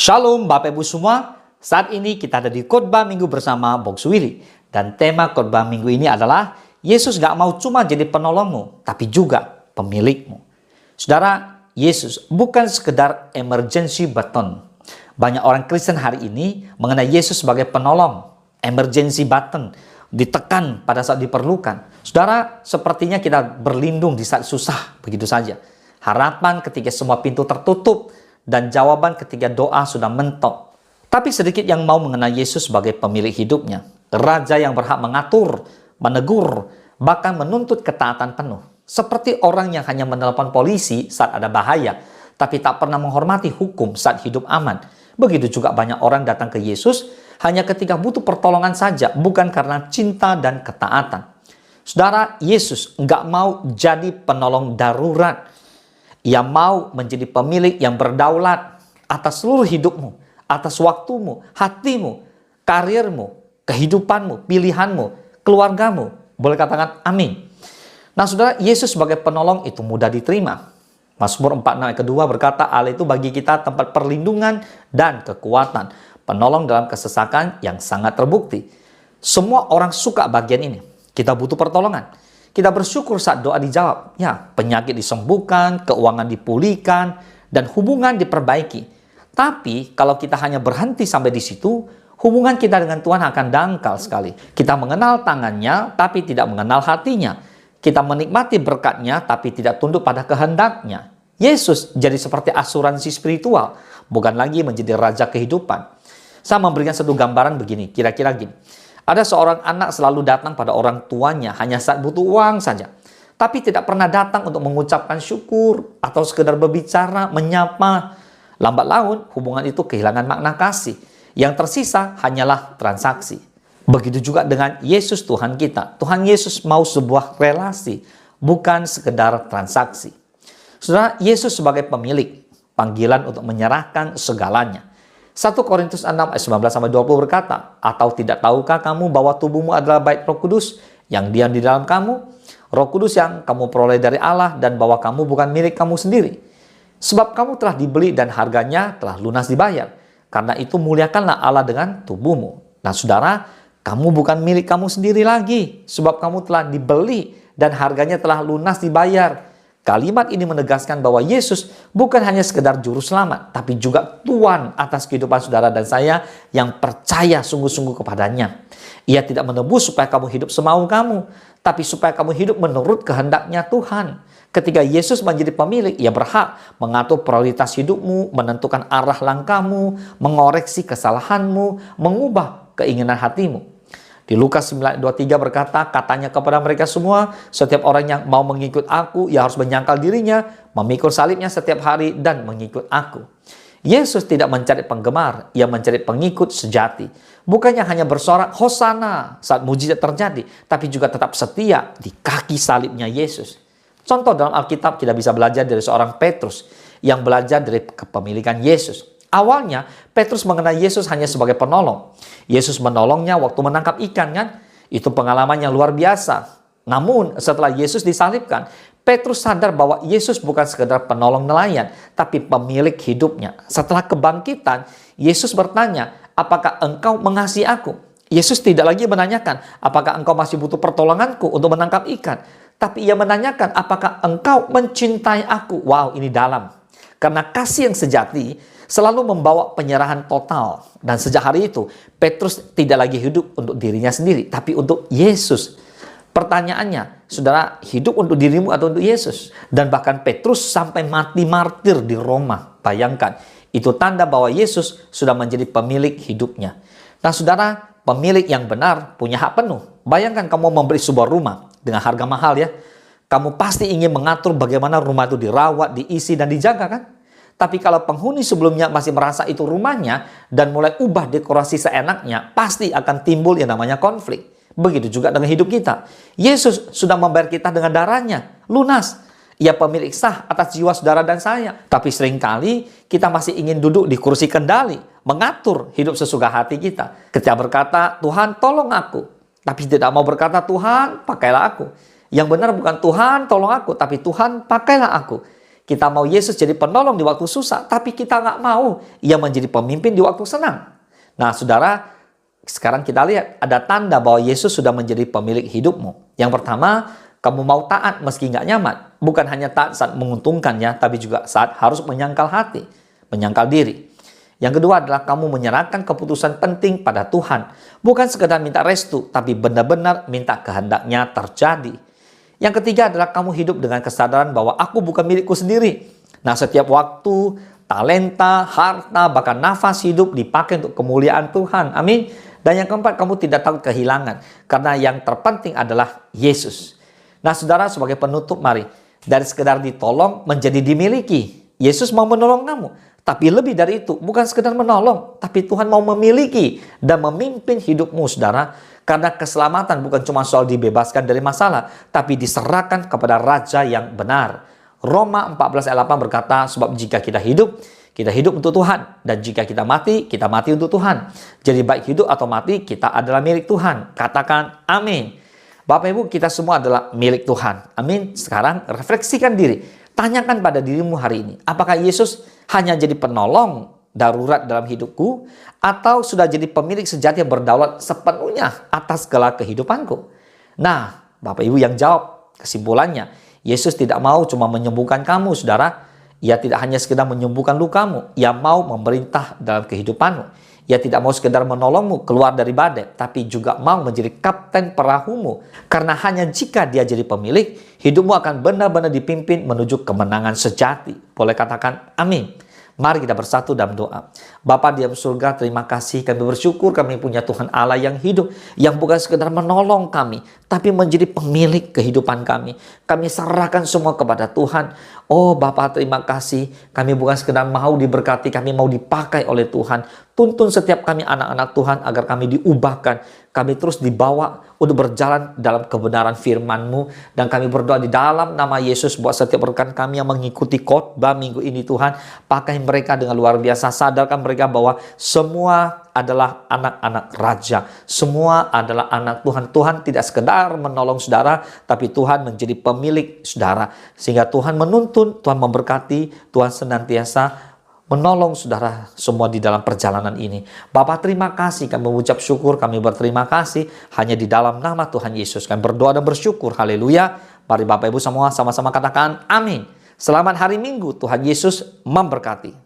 Shalom Bapak Ibu semua, saat ini kita ada di khotbah minggu bersama Box Willy. Dan tema khotbah minggu ini adalah Yesus gak mau cuma jadi penolongmu, tapi juga pemilikmu. Saudara, Yesus bukan sekedar emergency button. Banyak orang Kristen hari ini mengenai Yesus sebagai penolong, emergency button, ditekan pada saat diperlukan. Saudara, sepertinya kita berlindung di saat susah, begitu saja. Harapan ketika semua pintu tertutup, dan jawaban ketika doa sudah mentok. Tapi sedikit yang mau mengenal Yesus sebagai pemilik hidupnya. Raja yang berhak mengatur, menegur, bahkan menuntut ketaatan penuh. Seperti orang yang hanya menelepon polisi saat ada bahaya, tapi tak pernah menghormati hukum saat hidup aman. Begitu juga banyak orang datang ke Yesus hanya ketika butuh pertolongan saja, bukan karena cinta dan ketaatan. Saudara, Yesus nggak mau jadi penolong darurat. Ia mau menjadi pemilik yang berdaulat atas seluruh hidupmu, atas waktumu, hatimu, karirmu, kehidupanmu, pilihanmu, keluargamu. Boleh katakan amin. Nah saudara, Yesus sebagai penolong itu mudah diterima. Mazmur 46 ayat kedua berkata, Allah itu bagi kita tempat perlindungan dan kekuatan, penolong dalam kesesakan yang sangat terbukti. Semua orang suka bagian ini. Kita butuh pertolongan. Kita bersyukur saat doa dijawab. Ya, penyakit disembuhkan, keuangan dipulihkan, dan hubungan diperbaiki. Tapi kalau kita hanya berhenti sampai di situ, hubungan kita dengan Tuhan akan dangkal sekali. Kita mengenal tangannya, tapi tidak mengenal hatinya. Kita menikmati berkatnya, tapi tidak tunduk pada kehendaknya. Yesus jadi seperti asuransi spiritual, bukan lagi menjadi raja kehidupan. Saya memberikan satu gambaran begini, kira-kira gini. Ada seorang anak selalu datang pada orang tuanya hanya saat butuh uang saja. Tapi tidak pernah datang untuk mengucapkan syukur atau sekedar berbicara, menyapa. Lambat laun hubungan itu kehilangan makna kasih. Yang tersisa hanyalah transaksi. Begitu juga dengan Yesus Tuhan kita. Tuhan Yesus mau sebuah relasi, bukan sekedar transaksi. Saudara, Yesus sebagai pemilik, panggilan untuk menyerahkan segalanya. 1 Korintus 6 ayat 19-20 berkata, atau tidak tahukah kamu bahwa tubuhmu adalah bait Roh Kudus yang diam di dalam kamu, Roh Kudus yang kamu peroleh dari Allah, dan bahwa kamu bukan milik kamu sendiri. Sebab kamu telah dibeli dan harganya telah lunas dibayar. Karena itu muliakanlah Allah dengan tubuhmu. Nah saudara, kamu bukan milik kamu sendiri lagi, sebab kamu telah dibeli dan harganya telah lunas dibayar. Kalimat ini menegaskan bahwa Yesus bukan hanya sekedar juru selamat, tapi juga Tuhan atas kehidupan saudara dan saya yang percaya sungguh-sungguh kepadanya. Ia tidak menebus supaya kamu hidup semau kamu, tapi supaya kamu hidup menurut kehendaknya Tuhan. Ketika Yesus menjadi pemilik, ia berhak mengatur prioritas hidupmu, menentukan arah langkahmu, mengoreksi kesalahanmu, mengubah keinginan hatimu. Di Lukas 9:23 berkata, katanya kepada mereka semua, setiap orang yang mau mengikut aku, ia harus menyangkal dirinya, memikul salibnya setiap hari, dan mengikut aku. Yesus tidak mencari penggemar, ia mencari pengikut sejati. Bukannya hanya bersorak, Hosana saat mujizat terjadi, tapi juga tetap setia di kaki salibnya Yesus. Contoh dalam Alkitab kita bisa belajar dari seorang Petrus yang belajar dari kepemilikan Yesus. Awalnya, Petrus mengenal Yesus hanya sebagai penolong. Yesus menolongnya waktu menangkap ikan kan? Itu pengalaman yang luar biasa. Namun, setelah Yesus disalibkan, Petrus sadar bahwa Yesus bukan sekedar penolong nelayan, tapi pemilik hidupnya. Setelah kebangkitan, Yesus bertanya, apakah engkau mengasihi aku? Yesus tidak lagi menanyakan, apakah engkau masih butuh pertolonganku untuk menangkap ikan? Tapi ia menanyakan, apakah engkau mencintai aku? Wow, ini dalam. Karena kasih yang sejati selalu membawa penyerahan total. Dan sejak hari itu, Petrus tidak lagi hidup untuk dirinya sendiri, tapi untuk Yesus. Pertanyaannya, saudara, hidup untuk dirimu atau untuk Yesus? Dan bahkan Petrus sampai mati martir di Roma. Bayangkan, itu tanda bahwa Yesus sudah menjadi pemilik hidupnya. Nah saudara, pemilik yang benar punya hak penuh. Bayangkan kamu membeli sebuah rumah dengan harga mahal ya. Kamu pasti ingin mengatur bagaimana rumah itu dirawat, diisi, dan dijaga kan? Tapi kalau penghuni sebelumnya masih merasa itu rumahnya dan mulai ubah dekorasi seenaknya, pasti akan timbul yang namanya konflik. Begitu juga dengan hidup kita. Yesus sudah membayar kita dengan darahnya, lunas. Ia pemilik sah atas jiwa saudara dan saya. Tapi seringkali kita masih ingin duduk di kursi kendali, mengatur hidup sesuka hati kita. Ketika berkata, Tuhan tolong aku. Tapi tidak mau berkata, Tuhan pakailah aku. Yang benar bukan Tuhan tolong aku, tapi Tuhan pakailah aku. Kita mau Yesus jadi penolong di waktu susah, tapi kita nggak mau Ia menjadi pemimpin di waktu senang. Nah, saudara, sekarang kita lihat ada tanda bahwa Yesus sudah menjadi pemilik hidupmu. Yang pertama, kamu mau taat meski nggak nyaman. Bukan hanya taat saat menguntungkannya, tapi juga saat harus menyangkal hati, menyangkal diri. Yang kedua adalah kamu menyerahkan keputusan penting pada Tuhan. Bukan sekedar minta restu, tapi benar-benar minta kehendaknya terjadi. Yang ketiga adalah kamu hidup dengan kesadaran bahwa aku bukan milikku sendiri. Nah, setiap waktu, talenta, harta, bahkan nafas hidup dipakai untuk kemuliaan Tuhan. Amin. Dan yang keempat, kamu tidak takut kehilangan. Karena yang terpenting adalah Yesus. Nah, saudara, sebagai penutup, mari. Dari sekedar ditolong menjadi dimiliki. Yesus mau menolong kamu. Tapi lebih dari itu, bukan sekedar menolong. Tapi Tuhan mau memiliki dan memimpin hidupmu, saudara. Karena keselamatan bukan cuma soal dibebaskan dari masalah, tapi diserahkan kepada Raja yang benar. Roma 14 ayat 8 berkata, sebab jika kita hidup untuk Tuhan. Dan jika kita mati untuk Tuhan. Jadi baik hidup atau mati, kita adalah milik Tuhan. Katakan amin. Bapak Ibu, kita semua adalah milik Tuhan. Amin. Sekarang refleksikan diri. Tanyakan pada dirimu hari ini, apakah Yesus hanya jadi penolong darurat dalam hidupku, atau sudah jadi pemilik sejati yang berdaulat sepenuhnya atas segala kehidupanku? Nah, Bapak Ibu yang jawab, kesimpulannya, Yesus tidak mau cuma menyembuhkan kamu, saudara. Ia tidak hanya sekedar menyembuhkan lukamu, Ia mau memerintah dalam kehidupanmu. Ia tidak mau sekedar menolongmu keluar dari badai, tapi juga mau menjadi kapten perahumu. Karena hanya jika Dia jadi pemilik, hidupmu akan benar-benar dipimpin menuju kemenangan sejati. Boleh katakan amin. Mari kita bersatu dalam doa. Bapa di dalam surga, terima kasih. Kami bersyukur kami punya Tuhan Allah yang hidup, yang bukan sekedar menolong kami, tapi menjadi pemilik kehidupan kami. Kami serahkan semua kepada Tuhan. Oh Bapa, terima kasih. Kami bukan sekedar mau diberkati, kami mau dipakai oleh Tuhan. Tuntun setiap kami anak-anak Tuhan agar kami diubahkan. Kami terus dibawa untuk berjalan dalam kebenaran firman-Mu. Dan kami berdoa di dalam nama Yesus buat setiap rekan kami yang mengikuti khotbah minggu ini Tuhan. Pakai mereka dengan luar biasa. Sadarkan mereka bahwa semua adalah anak-anak Raja. Semua adalah anak Tuhan. Tuhan tidak sekedar menolong saudara, tapi Tuhan menjadi pemilik saudara. Sehingga Tuhan menuntun, Tuhan memberkati, Tuhan senantiasa menolong saudara semua di dalam perjalanan ini. Bapak terima kasih, kami mengucap syukur, kami berterima kasih hanya di dalam nama Tuhan Yesus. Kami berdoa dan bersyukur, haleluya. Mari Bapak Ibu semua sama-sama katakan amin. Selamat hari Minggu, Tuhan Yesus memberkati.